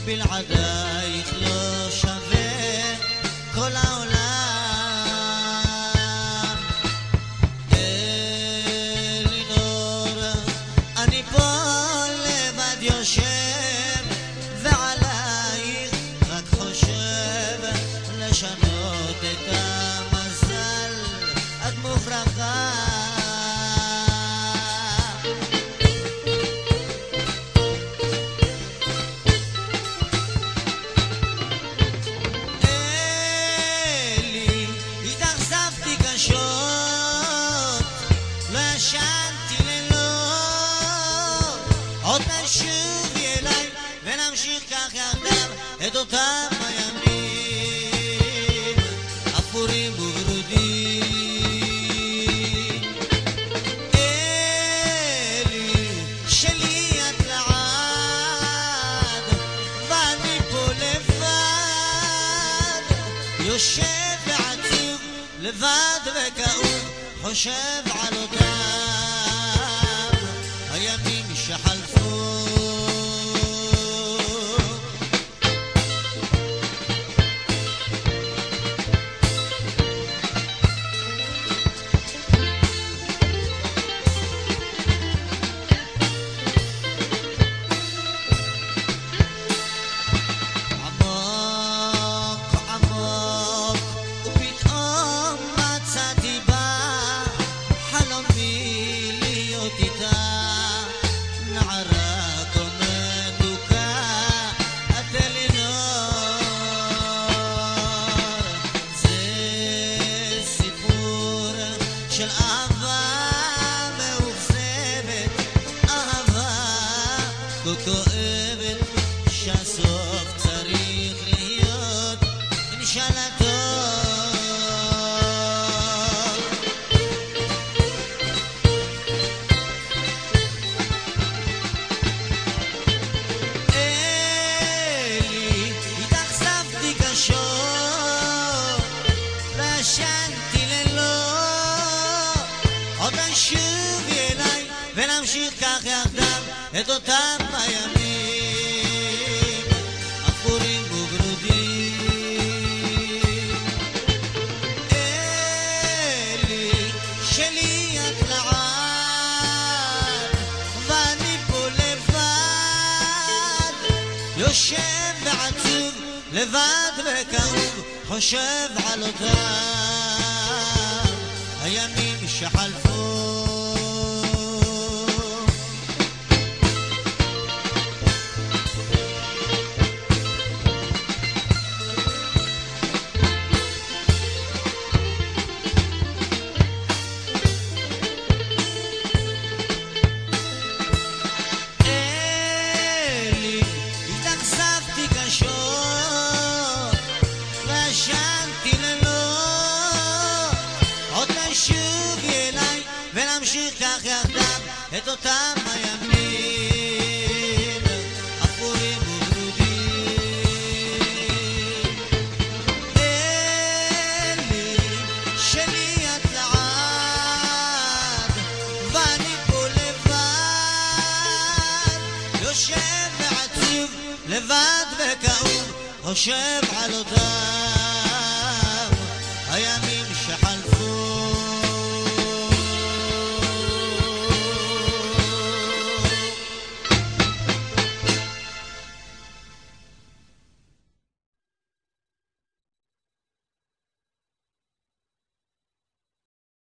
בלעדייך לא שווה כל העולם. אלינור, אני פה לבד יושב ועלייך רק חושב לשנות את המזל, את מופרחה. ונמשיך כך יחדיו את אותם הימים אפורים וברודים. אלי שלי את לעד ואני פה לבד, יושב ועצוב לבד וכאוב, חושב על אותם הימים שחלפו. של אהבה מאוכזבת, אהבה כה כואבת, שהסוף צריך להיות אינשאללה טוב. אלי, התאכזבתי קשות וישנתי שובי אליי ונמשיך כך יחדיו את אותם הימים אפורים וברודים. אלי שלי את לעד ואני פה לבד, יושב ועצוב לבד וכאוב, חושב על אותם הימים שחלפו. אלי, התאכזבתי קשות וישנתי לילות, עוד תשובי אליי ונמשיך כך יחדיו את אותם הימים אפורים וברודים. אלי שלי את לעד ואני פה לבד, יושב ועצוב לבד וכאוב, חושב על אותם הימים